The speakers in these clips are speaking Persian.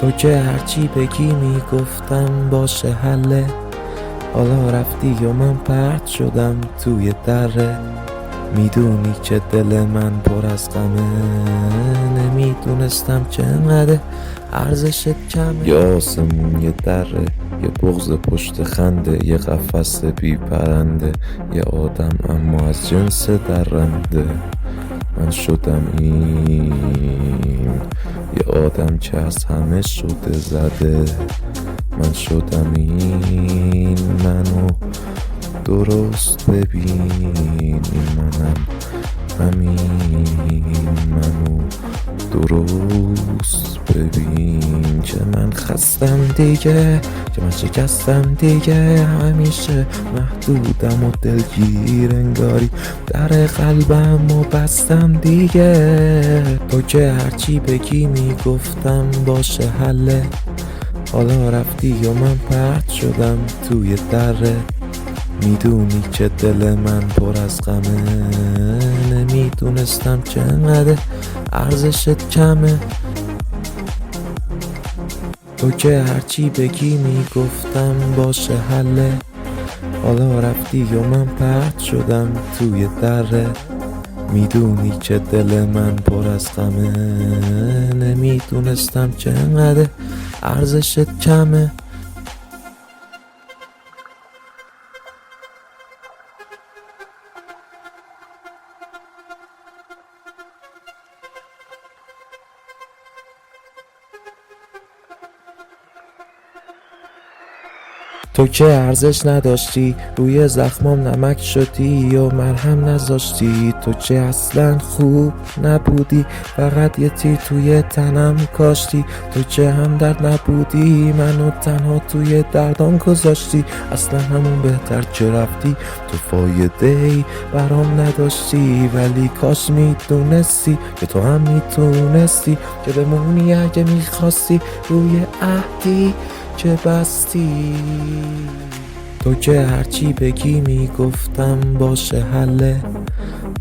تو که هرچی بگی میگفتم باشه حله، حالا رفتی و من پرت شدم توی دره. میدونی که دل من پر از غمه، نمیدونستم که انقدر ارزشت کمه. یه آسمون یه دره، یه بغض پشت خنده، یه قفس بی پرنده، یه آدم اما از جنس درنده. من شدم این، یه آدم که از همه شده زده. من شدم این، منو درست ببین، این منم همین، منو درست ببین. که من خستم دیگه، که من شکستم دیگه، همیشه محدودم و دلگیر انگاری، در قلبم و بستم دیگه. تو که هرچی بگی میگفتم باشه حله، حالا رفتی و من پرت شدم توی دره. میدونی که دل من پر از غمه، نمیدونستم که انقدر ارزشت کمه. تو که هرچی بگی میگفتم باشه حله، حالا رفتی و من پرت شدم توی دره. میدونی که دل من پر از غمه، نمیدونستم که انقدر ارزشت کمه. تو که ارزش نداشتی، روی زخمام نمک شدی و مرهم نذاشتی. تو که اصلا خوب نبودی، فقط یه تیر توی تنم کاشتی. تو که همدرد نبودی، منو تنها توی دردام گذاشتی. اصلا همون بهتر که رفتی، تو فایده ای برام نداشتی. ولی کاش میدونستی که تو هم میتونستی که بمونی اگه میخواستی، روی عهدی که بستی. تو که هرچی بگی میگفتم باشه حله،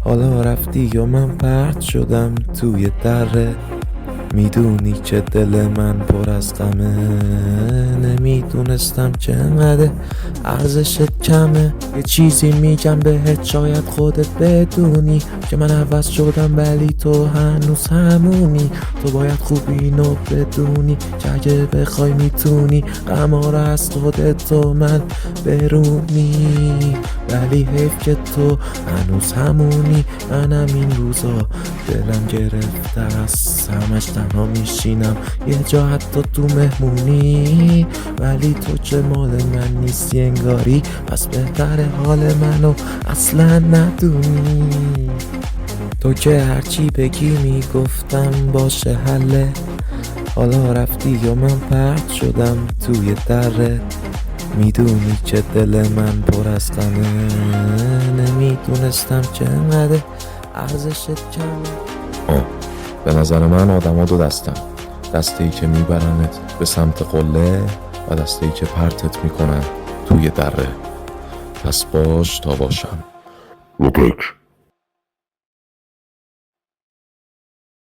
حالا رفتی و من پرت شدم توی دره. میدونی که دل من پر از غمه، نمیدونستم که انقدر ارزشت کمه. یه چیزی میگم بهت شاید خودت بدونی، که من عوض شدم ولی تو هنوز همونی. تو باید خوب اینو بدونی که اگه بخوای میتونی غما رو از خودت و من برونی. ولی حیف که تو هنوز همونی. منم این روزا دلم گرفته است، همش تنها میشینم یه جا حتی تو مهمونی. ولی تو که مال من نیستی انگاری، پس بهتره حال منو اصلا ندونی. تو که هرچی بگی میگفتم باشه حله، حالا رفتی و من پرت شدم توی دره. میدونی که دل من پر از غمه، نمیدونستم که انقدر ارزشت کمه. به نظر من آدم دو دستن، دسته ای که میبرنت به سمت قله و دسته ای که پرتت میکنن توی دره. پس باش تا باشم. روبک